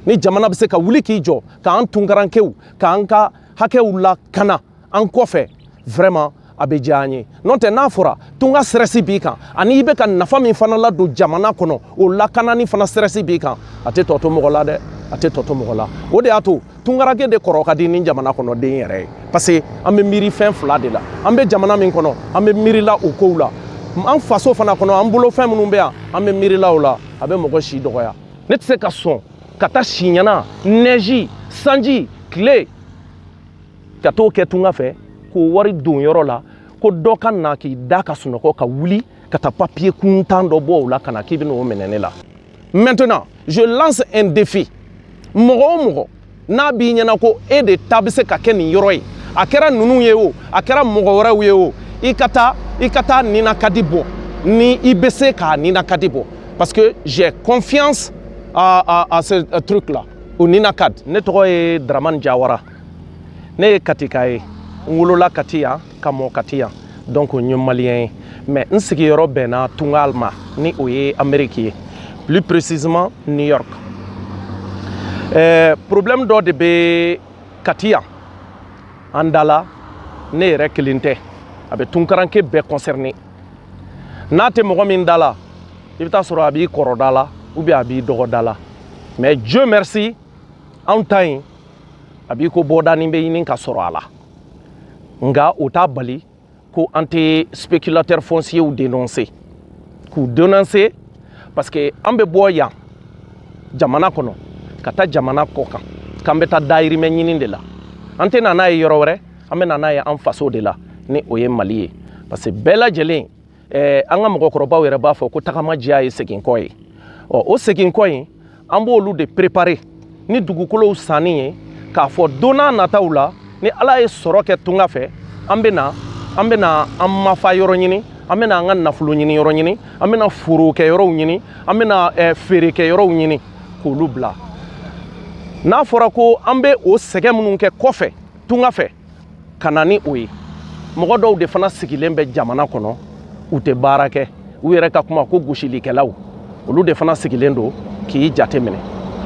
ni jamana bɛ se ka wuli k'i jɔ k'an tunkarankew k'an ka hakɛw lakana an kɔfɛ vraiment a bɛ diya an ye n'o tɛ n'a fɔra tunga stress b'i kan ani i bɛ ka nafa min fana ladon jamana kɔnɔ o lakanani fana stress b'i kan a tɛ tɔ to mɔgɔ la dɛ a tɛ tɔ to mɔgɔ la o de y'a to tungarake de kɔrɔ ka di ni jamana kɔnɔ den yɛrɛ ye parce que an bɛ miiri fɛn fila de la an bɛ jamana min kɔnɔ an bɛ miirila o kow la an faso fana kɔnɔ an bolo fɛn minnu bɛ yan an bɛ miirila o la a bɛ mɔgɔ si dɔgɔya ne tɛ se ka sɔn ka taa si ɲana neji sanji tile ka t'o kɛ tunga fɛ k'o wari don yɔrɔ la ko dɔ ka na k'i da ka sunɔgɔ ka wuli ka taa papier kuntan dɔ bɔ o la ka na k'i bɛ n'o minɛ ne la maintenant je lance un défi mɔgɔ o mɔgɔ n'a b'i ɲɛna ko e de ta bɛ se ka kɛ nin yɔrɔ ye a kɛra ninnu ye o a kɛra mɔgɔ wɛrɛw ye o i ka taa nina kadi bɔ ni i bɛ se k'a nina kadi bɔ parce que j'ai confiance à ce truc là au nina kad ne tɔgɔ ye Dramane Jawara ne ye katika ye n wolola Kati yan ka mɔ Kati yan donc n ye malien ye mais n sigiyɔrɔ bɛnna tungal ma ni o ye Amérique ye plus précisément New York problème dɔ de bɛ Kati yan an dala ne yɛrɛ kelen tɛ a bɛ tunkaranke bɛɛ concerné n'a tɛ mɔgɔ min da la i bɛ taa sɔrɔ a b'i kɔrɔ da la ou bien a b'i dɔgɔ da la mais Dieu merci anw ta in a b'i ko bɔdanin bɛ ɲini ka sɔrɔ a la nga o t'a bali ko an tɛ spéculateur foncier dénoncer k'u dénoncer parce que an bɛ bɔ yan jamana kɔnɔ ka taa jamana kɔ kan k'an bɛ taa dayirimɛ ɲini de la an tɛ na n'a ye yɔrɔ wɛrɛ an bɛ na n'a ye an faso de la ni o ye Mali ye parce que bɛɛ lajɛlen an ka mɔgɔkɔrɔbaw yɛrɛ b'a fɔ ko tagama diya ye segin kɔ ye o segin kɔ in an b'olu de préparer ni dugukolow sanni ye k'a fɔ don n'a nataw la ni Ala ye sɔrɔ kɛ tunga fɛ an bɛ na an mafa yɔrɔ ɲini an bɛ na an ka nafolo ɲini yɔrɔ ɲini an bɛ na foro kɛ yɔrɔw ɲini an bɛ na feere kɛ yɔrɔw ɲini k'olu bila n'a fɔra ko an bɛ o sɛgɛn minnu kɛ kɔfɛ tunga fɛ ka na ni o ye mɔgɔ dɔw de fana sigilen bɛ jamana kɔnɔ u tɛ baara kɛ u yɛrɛ ka kuma ko gosilikɛlaw olu de fana sigilen don k'i jateminɛ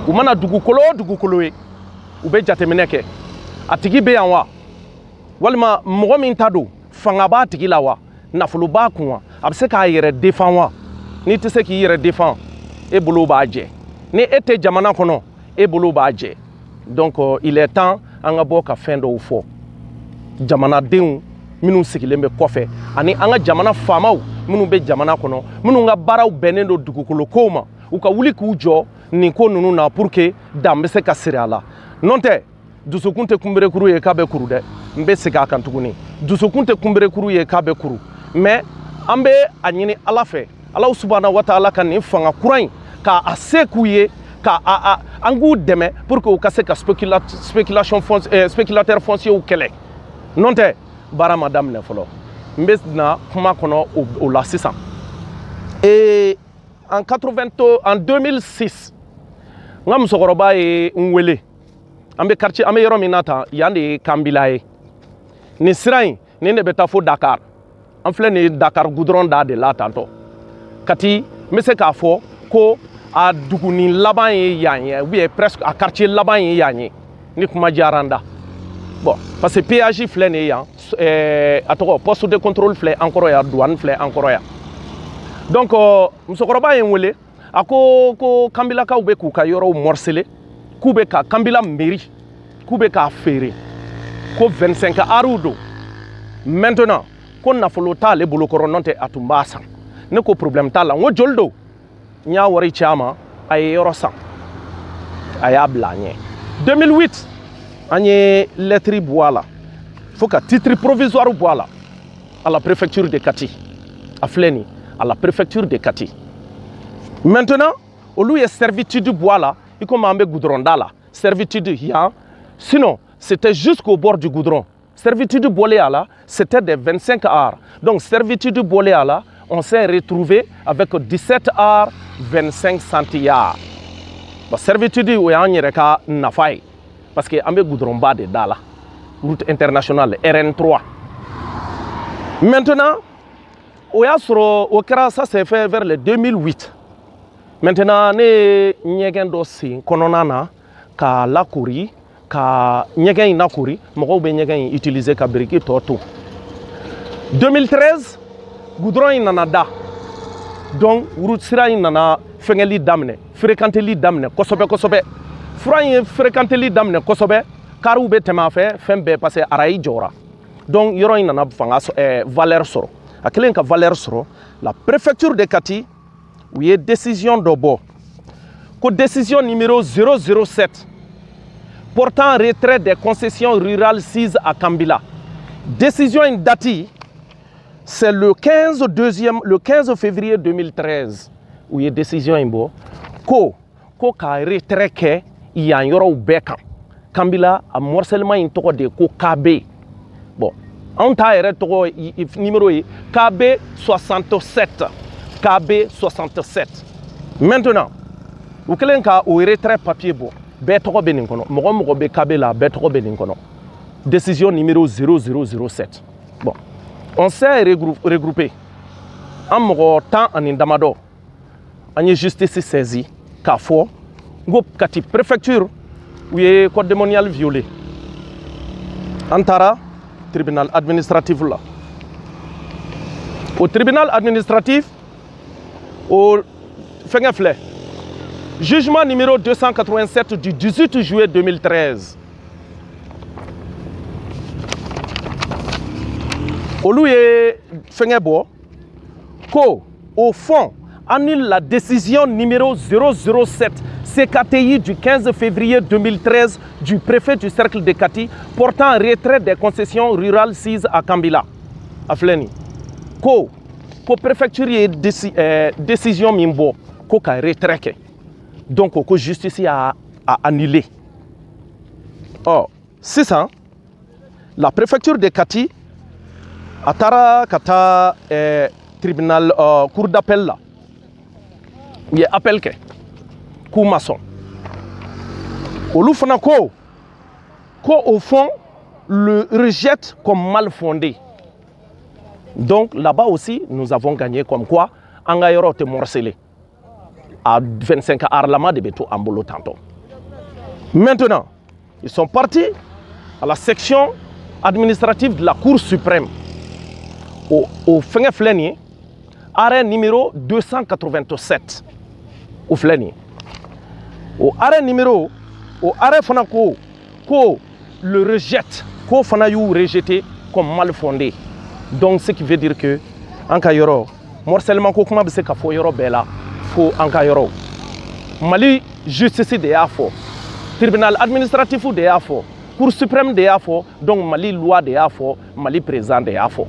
u mana dugukolo o dugukolo ye u bɛ jateminɛ kɛ a tigi bɛ yan wa walima mɔgɔ min ta don fanga b'a tigi la wa nafolo b'a kun wa a bɛ se k'a yɛrɛ défend wa n'i tɛ se k'i yɛrɛ défend e bolo b'a jɛ ni e tɛ jamana kɔnɔ e bolo b'a jɛ donc il est temps an ka bɔ ka fɛn dɔw fɔ jamanadenw minnu sigilen bɛ kɔfɛ ani an ka jamana faamaw minnu bɛ jamana kɔnɔ minnu ka baaraw bɛnnen don dugukolo kow ma u ka wuli k'u jɔ nin ko ninnu na pour que dan bɛ se ka siri a la n'o tɛ dusukun tɛ kunberekuru ye k'a bɛ kuru dɛ n bɛ segin a kan tuguni dusukun tɛ kunberekuru ye k'a bɛ kuru mais an bɛ a ɲini Ala fɛ Ala subahana wa taala ka nin fanga kura in k'a se k'u ye ka an k'u dɛmɛ pour que u ka se ka spéculateur foncier kɛlɛ n'o tɛ baara ma daminɛ fɔlɔ n bɛ na kuma kɔnɔ o la sisan en 2006 n ka musokɔrɔba ye n wele an bɛ yɔrɔ min na tan yan de ye Kanbila ye nin sira in nin de bɛ taa fo Dakar an filɛ nin ye Dakar goudron da de la tantɔ Kati n bɛ se k'a fɔ ko a duguni laban ye yan ye ou bien presque a quartier laban ye yan ye ni kuma diyara n da bon parce que péage filɛ nin ye yan a tɔgɔ poste de contrôle filɛ an kɔrɔ yan douane filɛ an kɔrɔ yan donc musokɔrɔba ye n wele a ko Kanbilakaw bɛ k'u ka yɔrɔw morceler k'u bɛ ka Kanbila mairie k'u bɛ k'a feere ko 25 aru don maintenant ko nafolo t'ale bolokɔrɔ n'o tɛ a tun b'a san ne ko problème t'a la n ko joli don n y'a wari ci a ma a ye yɔrɔ san a y'a bila an ɲɛ 2008 an ye lettre bɔ a la fo ka titre provisoire bɔ a la à la préfecture de Kati a filɛ nin à la préfecture de Kati maintenant olu ye servitude bɔ a la i komi an bɛ goudron da la servitude yan sinon c'était jusqu'au bord du goudron servitude bɔlen a la c'était des 25 arts donc servitude bɔlen a la on s'est retrouvé avec 17 arts 25 centiyards bon servitude o y'an yɛrɛ ka nafa ye parce que an bɛ goudron ba de da la route internationale RN3 maintenant o y'a sɔrɔ o kɛra ça s'est fait vers le 2008 maintenant ne ye ɲɛgɛn dɔ sen kɔnɔna na ka lakori ka ɲɛgɛn in lakori mɔgɔw bɛ ɲɛgɛn in utiliser ka biriki tɔ to 2013 goudron in nana da donc route sira in nana fɛngɛli daminɛ fréquenteli daminɛ kosɛbɛ kosɛbɛ fura in ye fréquenteli daminɛ kosɛbɛ kariw bɛ tɛmɛ a fɛ fɛn bɛɛ parce que arayi jɔra donc yɔrɔ in nana fanga valeur sɔrɔ a kɛlen ka valeur sɔrɔ la préfecture de Kati u ye décision dɔ bɔ ko décision numéro 007 portant retrait des concessions rurales sises à Kambila. Décision in date, c'est le 15 février 2013 où il y a décision in bo ko ka retrait ke yan yoro beka Kambila a morcellement in toko de ko KB. Bon, on ta ere toko numéro yi KB 67. KB 67. Maintenant, vous kelen ka o retrait papier bo bɛɛ tɔgɔ bɛ nin kɔnɔ mɔgɔ mɔgɔ bɛ KB la bɛɛ tɔgɔ bɛ nin kɔnɔ décision numéro 0007 bon on s'est regroupé an mɔgɔ 10 ani damadɔ an ye justice saisi k'a fɔ n ko Kati préfecture u ye code domanial violé an taara tribunal administratif la o tribunal administratif o fɛngɛ filɛ jugement numéro 287 du 18 juillet 2013. Olu ye fengé bo ko au fond annule la décision numéro 007 CKTI du 15 février 2013 du préfet du cercle de Kati portant retrait des concessions rurales sises à Kambila. Afleni. Ko préfecture ye décision mimbo ko ka retrait. Donc, la justice a annulé. Or, c'est ça. La préfecture de Kati a tara kata tribunal cour d'appel là. Il y a appel ke cour maçon. Olu fana ko au fond le rejette comme mal fondé. Donc là-bas aussi nous avons gagné comme quoi anga yoro te morcelé. À 25 Arlama de Beto Ambolo tantôt. Maintenant, ils sont partis à la section administrative de la Cour suprême. Au Fengefleni, arrêt numéro 287. Au Fleni. Au arrêt Fanako, ko le rejette, ko Fanayou rejeté comme mal fondé. Donc, ce qui veut dire que, en cas yoro, morcellement, ko kuma bise ka fo yoro bela. Fo anka yoro Mali justice de y'a fo tribunal administratif de y'a fo cour suprême de y'a fo donc Mali loi de y'a fo Mali président de y'a fo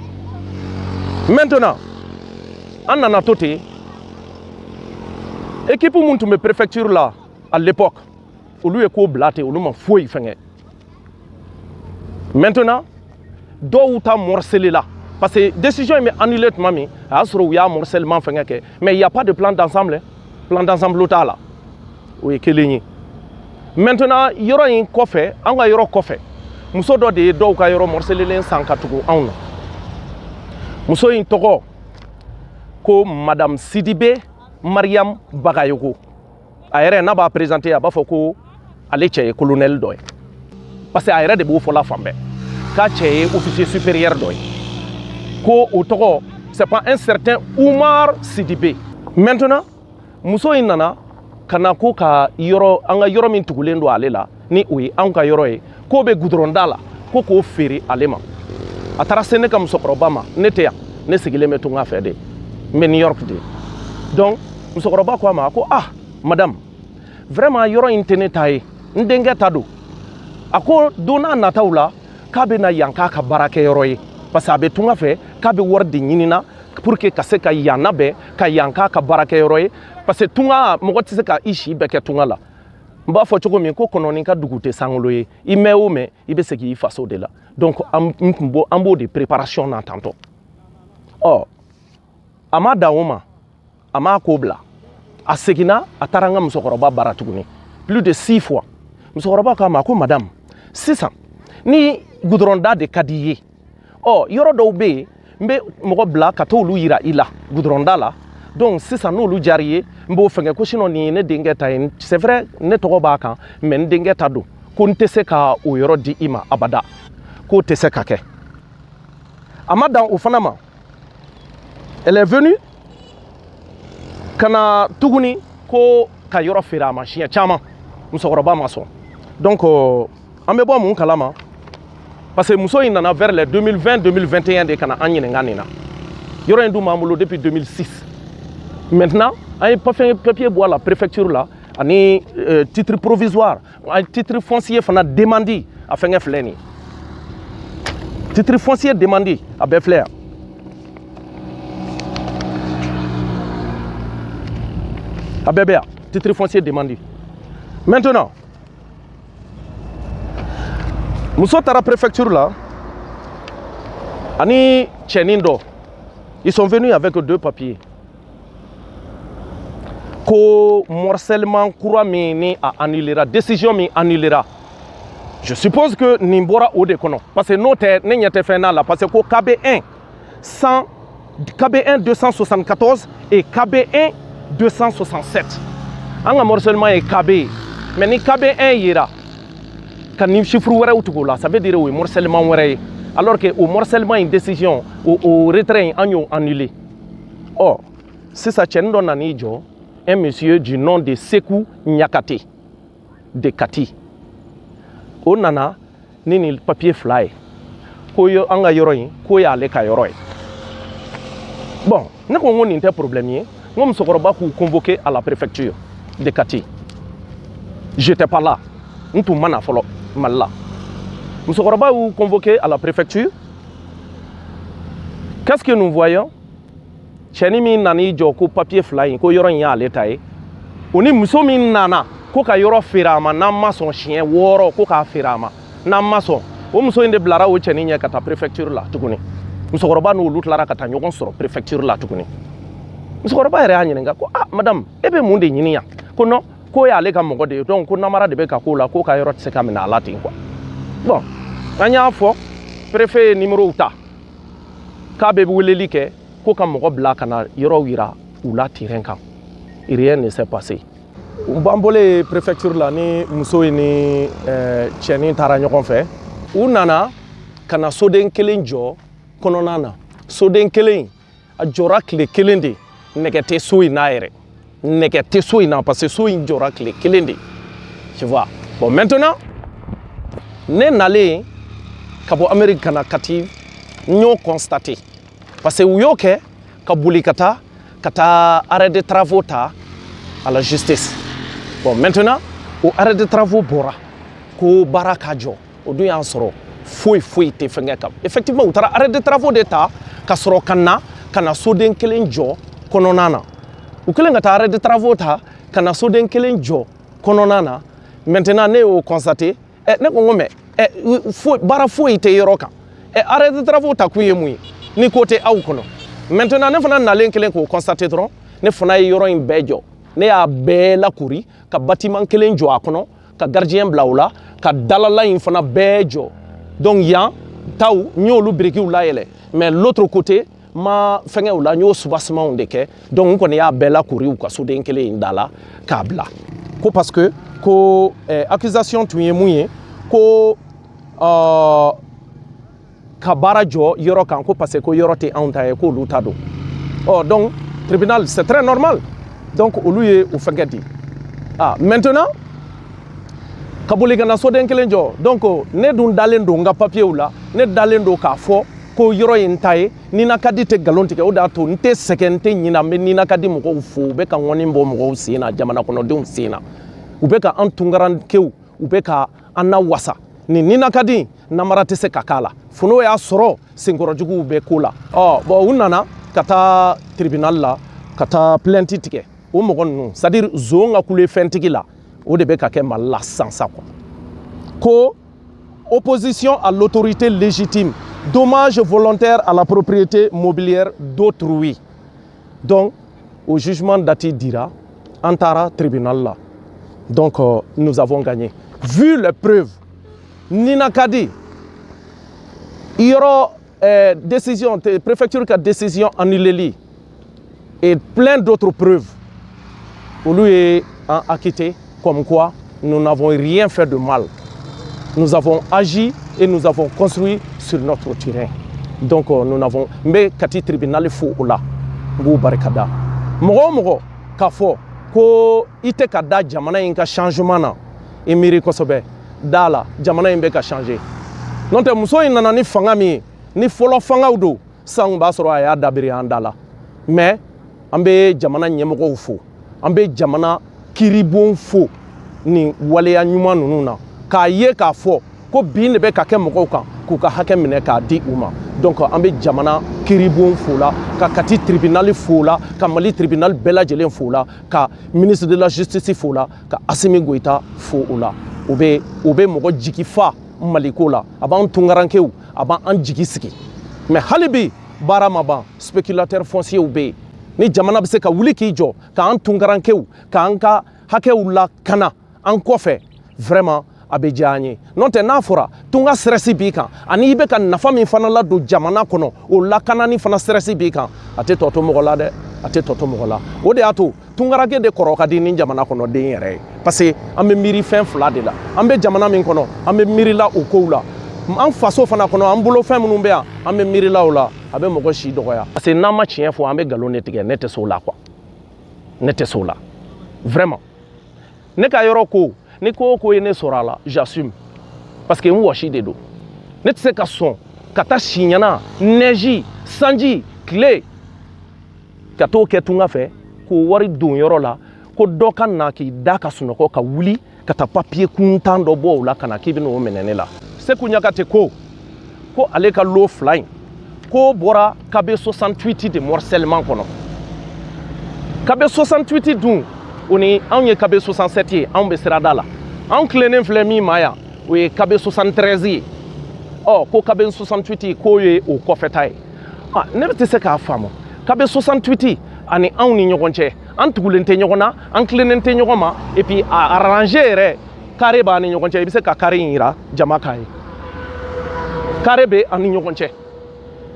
maintenant en nana toté équipe mun tun bɛ préfecture là à l'époque olu ye ko bila ten olu ma foyi fɛngɛ maintenant dɔw ta morcelé là parce que décision est annulée tuma min a y'a sɔrɔ u y'a morcellement fɛngɛ kɛ mais il y a pas de plan d'ensemble plan d'ensemble t'a la o ye kelen ye maintenant yɔrɔ in kɔfɛ an ka yɔrɔ kɔfɛ muso dɔ de ye dɔw ka yɔrɔ morcelelen san ka tugu anw na muso in tɔgɔ ko madame Sidibe Mariam Bagayogo a yɛrɛ n'a b'a présenter a b'a fɔ ko ale cɛ ye colonel dɔ ye parce que a yɛrɛ de b'o fɔ la fan bɛɛ k'a cɛ ye officier supérieur dɔ ye ko o tɔgɔ c'est pas un certain Oumar Sidibé. Maintenant muso in nana kana ko ka yɔrɔ an ka yɔrɔ min tugulen don ale la ni o ye anw ka yɔrɔ ye k'o bɛ goudronda la ko k'o feere ale ma a taara se ne ka musokɔrɔba ma ne tɛ yan ne sigilen bɛ tunga fɛ de n bɛ New York de donc musokɔrɔba ko a ma ko ah madame vraiment yɔrɔ in tɛ ne ta ye n denkɛ ta don a ko don n'a nataw la k'a bɛ na yan k'a ka baarakɛyɔrɔ ye parce que a bɛ tunga fɛ k'a bɛ wari de ɲinina pour que ka se ka yan labɛn ka yan k'a ka baarakɛyɔrɔ ye parce que tunga mɔgɔ tɛ se ka i si bɛɛ kɛ tunga la n b'a fɔ cogo min ko kɔnɔni ka dugu tɛ sankolo ye i mɛn o mɛn i bɛ segin i faso de la donc an b'o de préparation na tantɔ ɔ a ma dan o ma a m'a ko bila a seginna a taara an ka musokɔrɔba bara tuguni plus de 6 fois musokɔrɔba k'a ma ko madame sisan ni goudronda de ka di i ye ɔ yɔrɔ dɔw bɛ yen n bɛ mɔgɔ bila ka t'olu yira i la goudronda la donc sisan n'olu diyara i ye n Mbo fenge ko sinon ni ne denkɛ ta ye c'est vrai ne tɔgɔ b'a kan mais n denkɛ ta don ko n tɛ se ka o yɔrɔ di i ma abada k'o tɛ se ka kɛ a ma dan o fana ma elle est venue kana tuguni ko ka yɔrɔ feere a ma siɲɛ caman musokɔrɔba ma sɔn donc an bɛ bɔ mun kalama parce que muso in nana vers les 2020-2021 de kana an ɲininka nin na yɔrɔ in dun b'an bolo depuis 2006 maintenant an ye papier bɔ a la préfecture la ani titre provisoire an titre foncier fana demandi a fɛngɛ filɛ nin titre foncier demandi a bɛɛ filɛ yan a bɛɛ bɛ yan titre foncier demandi maintenant muso taara préfecture la ani cɛnin dɔ ils sont venus avec 2 papiers ko morcellement kura min ni a annulera décision min annulera je suppose que nin bɔra o de kɔnɔ parce que n'o tɛ ne ɲɛ tɛ fɛn na la parce que ko KB1 100 KB1 274 et KB1 267 an ka morcellement ye KB mais ni KB1 yera ka ni chiffre wɛrɛw tugu la ça veut dire o ye morcellement wɛrɛ ye alors que o morcellement in décision o retrait in an y'o annulé or sisan cɛnin dɔ nan'i jɔ un monsieur du nom de Sekou Nyakate de Kati o nana ni ni papier fila ye ko an ka yɔrɔ in ko y'ale ka yɔrɔ ye bon ne ko n ko nin tɛ problème ye n ko musokɔrɔba k'u convoqué à la préfecture de Kati j'étais pas là n tun ma na fɔlɔ Mali la musokɔrɔba y'u convoqué à la préfecture qu'est-ce que nous voyons cɛni min nan'i jɔ ko papier fila in ko yɔrɔ in y'ale ta ye o ni muso min nana ko ka yɔrɔ feere a ma n'an ma sɔn siɲɛ 6 ko k'a feere a ma n'an ma sɔn o muso in de bilara o cɛnin ɲɛ ka taa préfecture la tuguni musokɔrɔba n'olu tilara ka taa ɲɔgɔn sɔrɔ préfecture la tuguni musokɔrɔba yɛrɛ y'a ɲininka ko madame e bɛ mun de ɲini yan ko non ko y'ale ka mɔgɔ de ye donc ko namara de bɛ ka k'o la ko ka yɔrɔ tɛ se ka minɛ a la ten quoi bon an y'a fɔ préfet ye numérow ta k'a bɛ weleli kɛ ko ka mɔgɔ bila ka na yɔrɔw yira u la terrain kan rien ne s'est passé b'an bɔlen préfecture la ni muso in ni cɛnin taara ɲɔgɔn fɛ u nana ka na soden kelen jɔ kɔnɔna na soden kelen a jɔra tile kelen de nɛgɛ tɛ so in na yɛrɛ nɛgɛ tɛ so in na parce que so in jɔra tile kelen de tu vois bon maintenant ne nalen ka bɔ Amérique ka na Kati n y'o constaté parce que u y'o kɛ ka boli ka taa arrêt de travaux ta à la justice bon maintenant o arrêt de travaux bɔra ko baara ka jɔ o dun y'a sɔrɔ foyi tɛ fɛngɛ kan effectivement u taara arrêt de travaux de ta ka sɔrɔ ka na soden kelen jɔ kɔnɔna na u kɛlen ka taa arrêt de travaux ta ka na soden kelen jɔ kɔnɔna na maintenant ne y'o constaté ne ko n ko mais baara foyi tɛ yɔrɔ kan arrêt de travaux ta kun ye mun ye ni ko tɛ aw kɔnɔ maintenant ne fana nalen kelen k'o constaté dɔrɔn ne fana ye yɔrɔ in bɛɛ jɔ ne y'a bɛɛ lakori ka bâtiment kelen jɔ a kɔnɔ ka gardien bila o la ka dalala in fana bɛɛ jɔ donc yan taw n y'olu birikiw layɛlɛ mais l'autre côté ma fɛngɛ o la n y'o soubassement de kɛ donc n kɔni y'a bɛɛ lakori u ka soden kelen in da la k'a bila ko parce que ko accusation tun ye mun ye ko ka baara jɔ yɔrɔ kan ko parce que ko yɔrɔ tɛ anw ta ye k'olu ta don donc tribunal c'est très normal donc olu ye o fɛngɛ di maintenant ka boli ka na soden kelen jɔ donc ne dun dalen don n ka papiyew la ne dalen don k'a fɔ ko yɔrɔ ye n ta ye ni na ka di tɛ nkalon tigɛ o de y'a to n tɛ sɛgɛn n tɛ ɲina n bɛ ni na ka di mɔgɔw fo u bɛ ka ŋɔni bɔ mɔgɔw sen na jamana kɔnɔdenw sen na u bɛ ka an tunkarankew u bɛ ka an na wasa ni na ka di namara tɛ se ka k'a la fo n'o y'a sɔrɔ senkɔrɔjuguw bɛ ko la bon u nana ka taa tribunal la ka taa plainte tigɛ o mɔgɔ ninnu c'est à dire zon ka kule fɛntigi la o de bɛ ka kɛ Mali la sisan sa ko opposition à l'autorité légitime dommage volontaire à la propriété mobilière d'autrui donc au jugement dati dira an taara tribunal la donc nous avons gagné vu les preuves Nina Kadi yɔrɔ décision préfecture ka décision annulée et plein d'autres preuves olu ye an acquitté comme quoi nous n'avons rien fait de mal. Nous avons agi et nous avons construit sur notre terrain. Donc nous n'avons mais kati tribunal fo ola ngu barikada. Mogo k'a fɔ ko i tɛ ka da jamana in ka changement na i miiri kosɛbɛ da la jamana in bɛ ka changer. N'o tɛ muso in nana ni fanga min ye ni fɔlɔ fangaw don san b'a sɔrɔ a y'a dabiri an da la. Mais an bɛ jamana ɲɛmɔgɔw fo an bɛ jamana kiribon fo ni waleya ɲuman ninnu na k'a ye k'a fɔ ko bi ne bɛ ka kɛ mɔgɔw kan k'u ka hakɛ minɛ k'a di u ma. Donc an bɛ jamana kiribon fo la ka kati tribunal fo la ka Mali tribunal bɛɛ lajɛlen fo la ka ministre de la justice fo la ka Assimi Goïta fo o la o bɛ mɔgɔ jigi fa Maliko la a b'an tunkarankew a b'an jigi sigi. Mais hali bi baara ma ban spéculateur foncier bɛ yen ni jamana bɛ se ka wuli k'i jɔ k'an tunkarankew k'an ka hakɛw lakana an kɔfɛ vraiment a bɛ diya an ye. N'o tɛ n'a fɔra tunga stress b'i kan ani i bɛ ka nafa min fana ladon jamana kɔnɔ o lakanani fana stress b'i kan a tɛ tɔ to mɔgɔ la dɛ a tɛ tɔ to mɔgɔ la. O de y'a to tunkarake de kɔrɔ ka di ni jamana kɔnɔ den yɛrɛ ye parce que an bɛ miiri fɛn fila de la an bɛ jamana min kɔnɔ an bɛ miirila o kow la an faso fana kɔnɔ an bolo fɛn minnu bɛ yan an bɛ miirila o la a bɛ mɔgɔ si dɔgɔya parce que n'an ma tiɲɛ fɔ an bɛ nkalon de tigɛ ne tɛ s'o la quoi ne tɛ s'o la vraiment ne ka yɔrɔ ko ni ko o ko ye ne sɔrɔ a la j'assume parce que n wɔsi de don ne tɛ se ka sɔn ka taa si ɲana neige sanji tile ka t'o kɛ tunga fɛ k'o wari don yɔrɔ la ko dɔ ka na k'i da ka sunɔgɔ ka wuli ka taa papier kuntan dɔ bɔ o la ka na k'i bɛ n'o minɛ ne la Seku Ɲagate ko ale ka lot fila in k'o bɔra KB 68 de morcellement kɔnɔ KB 68 dun o ni anw ye KB 67 ye anw bɛ sirada la anw tilennen filɛ min ma yan o ye KB 73 ye ko KB 68 k'o ye o kɔfɛta ye ne bɛ tɛ se k'a faamu KB 68 ani anw ni ɲɔgɔn cɛ an tugulen tɛ ɲɔgɔn na an tilennen tɛ ɲɔgɔn ma et puis a arranger yɛrɛ carré b'a ni ɲɔgɔn cɛ i bɛ se ka carré in jira jama k'a ye carré bɛ an ni ɲɔgɔn cɛ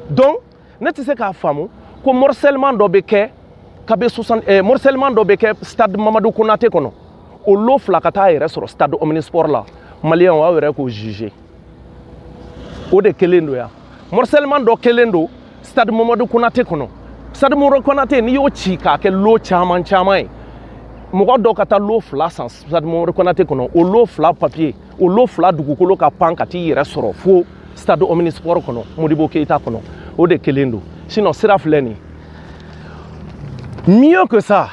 donc ne tɛ se k'a faamu ko morcellement dɔ bɛ kɛ KB 60 morcellement dɔ bɛ kɛ stade Mamadou Konate kɔnɔ o lot fila ka taa yɛrɛ sɔrɔ stade Omnisport la maliyɛnw aw yɛrɛ k'o juger o de kelen don yan morcellement dɔ kelen don stade Mamadou Konate kɔnɔ stade Mamadou Konate n'i y'o ci k'a kɛ lot caman caman ye mɔgɔ dɔ ka taa lot fila san stade Mamadou Konate kɔnɔ o lot fila papier o lot fila dugukolo ka pan ka t'i yɛrɛ sɔrɔ fo stade Omnisport kɔnɔ Modibo Keita kɔnɔ o de kelen don sinon sira filɛ nin mieux que ça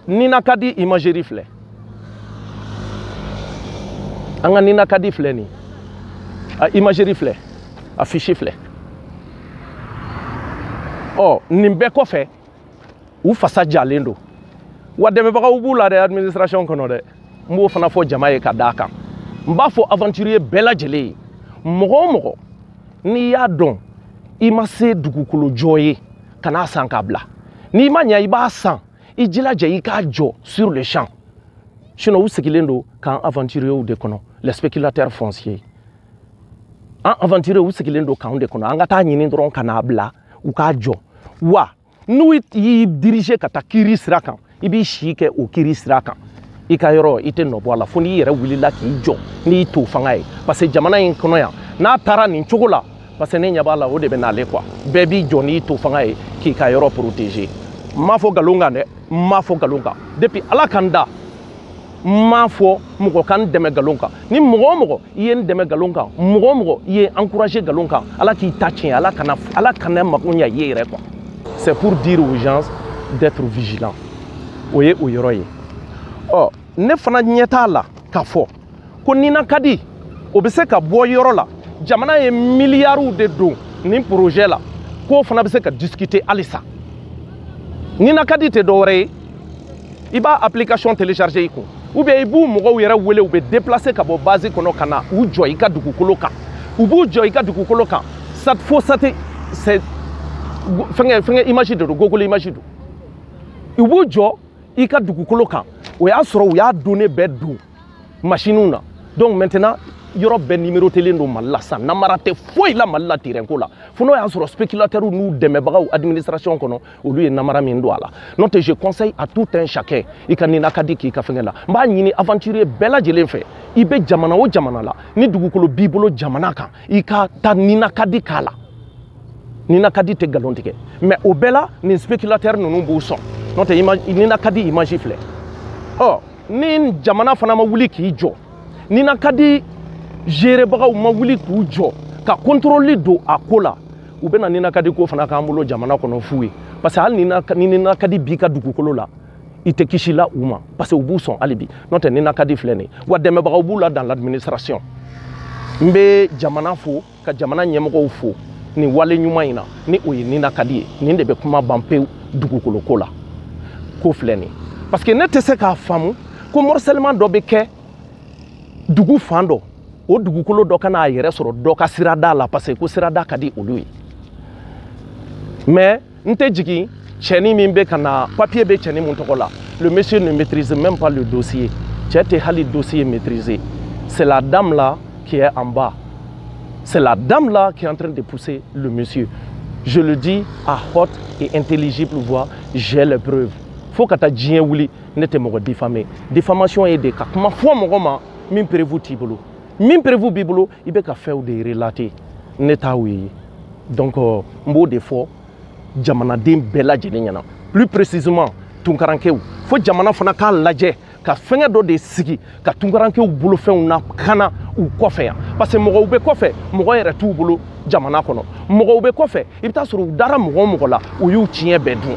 Nina Kadi imagerie filɛ an ka Nina Kadi filɛ nin a imagerie filɛ a fichier filɛ nin bɛɛ kɔfɛ u fasa jalen don wa dɛmɛbagaw b'u la dɛ administration kɔnɔ dɛ n b'o fana fɔ jama ye ka d'a kan n b'a fɔ aventurier bɛɛ lajɛlen ye mɔgɔ o mɔgɔ n'i y'a dɔn i ma se dugukolo jɔ ye kana san k'a bila n'i ma ɲɛ i b'a san i jilaja i k'a jɔ sur le champ sinon u sigilen don k'an aventurier de kɔnɔ les spéculateurs fonciers an aventurier u sigilen don k'anw de kɔnɔ an ka taa ɲini dɔrɔn ka n'a bila u k'a jɔ wa n'u y'i diriger ka taa kiiri sira kan i b'i si kɛ o kiiri sira kan i ka yɔrɔ i tɛ nɔ bɔ a la fo n'i yɛrɛ wulila k'i jɔ n'i t'o fanga ye parce que jamana in kɔnɔ yan n'a taara nin cogo la parce que ne ɲɛ b'a la o de bɛ n'ale quoi bɛɛ b'i jɔ n'i t'o fanga ye k'i ka yɔrɔ protéger n m'a fɔ nkalon kan dɛ n m'a fɔ nkalon kan depuis ala ka n da n m'a fɔ mɔgɔ ka n dɛmɛ nkalon kan ni mɔgɔ o mɔgɔ i ye n dɛmɛ nkalon kan mɔgɔ o mɔgɔ i ye encourager nkalon kan ala k'i ta tiɲɛ ala kana mago ɲɛ i ye yɛrɛ quoi c'est pour dire aux gens d'être vigilants o ye o yɔrɔ ye ne fana ɲɛ t'a la k'a fɔ ko Nina Kadi o bɛ se ka bɔ yɔrɔ la jamana ye miliyariw de don nin projet la k'o fana bɛ se ka discuter halisa Nina Kadi tɛ dɔwɛrɛ ye i b'a application télécharger i kun ou bien i b'u mɔgɔw yɛrɛ wele u bɛ déplacer ka bɔ base kɔnɔ ka na u jɔ i ka dugukolo kan u b'u jɔ i ka dugukolo kan fo sate fɛngɛ image de don Google image don u b'u jɔ i ka dugukolo kan o y'a sɔrɔ u y'a donné bɛɛ don machine na donc maintenant yɔrɔ bɛɛ numérotelen don Mali la sisan namara tɛ foyi la Mali la terrain ko la fo n'o y'a sɔrɔ spéculateurs n'u dɛmɛbagaw administration kɔnɔ olu ye namara min don a la n'o tɛ je conseille à tout un chacun i ka nina ka di k'i ka fɛngɛ la n b'a ɲini aventurier bɛɛ lajɛlen fɛ i bɛ jamana o jamana la ni dugukolo b'i bolo jamana kan i ka taa nina ka di k'a la nina ka di tɛ nkalon tigɛ mais o bɛɛ la nin spéculateur ninnu b'u sɔn n'o tɛ nina ka di image filɛ ɔ ni jamana fana ma wuli k'i jɔ nina ka di gérebagaw ma wuli k'u jɔ ka contrôle don a ko la u bɛna nina ka di ko fana k'an bolo jamana kɔnɔ fu ye parce que hali ni nina ka di b'i ka dugukolo la i tɛ kisi la u ma parce que u b'u sɔn hali bi n'o tɛ nina ka di filɛ nin wa dɛmɛbagaw b'u la dans l'administration n bɛ jamana fo ka jamana ɲɛmɔgɔw fo nin wale ɲuman in na ni o ye nina ka di ye nin de bɛ kuma ban pewu dugukolo ko la ko filɛ nin parce que ne tɛ se k'a faamu ko morcellement dɔ bɛ kɛ dugu fan dɔ o dugukolo dɔ ka n'a yɛrɛ sɔrɔ dɔ ka sirada la parce que ko sirada ka di olu ye mais n tɛ jigin cɛni min bɛ ka na papier bɛ cɛni mun tɔgɔ la le monsieur ne maîtrise même pas le dossier cɛ tɛ hali dossier maîtriser c'est la dame là qui est en bas c'est la dame là qui est en train de pousser le monsieur je le dis à haute et intelligible voix j'ai les preuves faut ka taa diɲɛ wuli ne tɛ mɔgɔ diffamer diffamation ye de ka kuma fɔ mɔgɔ ma min prévu t'i bolo min prévu b'i bolo i bɛ ka fɛnw de relater ne t'a ye donc n b'o de fɔ jamanaden bɛɛ lajɛlen ɲɛna plus précisément tunkarankɛw fo jamana fana k'a lajɛ ka fɛngɛ dɔ de sigi ka tunkarankɛw bolofɛnw na kana u kɔfɛ yan parce que mɔgɔw bɛ kɔfɛ mɔgɔ yɛrɛ t'u bolo jamana kɔnɔ mɔgɔw bɛ kɔfɛ i bɛ taa sɔrɔ u dara mɔgɔ o mɔgɔ la u y'u tiɲɛ bɛɛ dun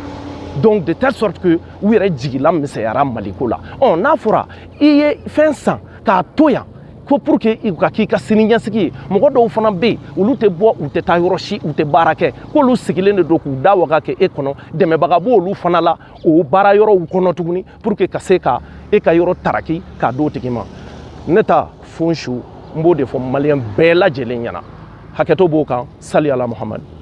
donc de telle sorte que u yɛrɛ jigila misɛnyara maliko la n'a fɔra i ye fɛn san k'a to yan ko pour que i ka k'i ka siniɲɛsigi ye mɔgɔ dɔw fana bɛ yen olu tɛ bɔ u tɛ taa yɔrɔ si u tɛ baara kɛ k'olu sigilen de don k'u da waga kɛ e kɔnɔ dɛmɛbaga b'olu fana la o baara yɔrɔw kɔnɔ tuguni pour que ka se ka e ka yɔrɔ taraki k'a d'o tigi ma ne ta fon su n b'o de fɔ maliyɛn bɛɛ lajɛlen ɲɛna hakɛto b'o kan sali ala muhamadu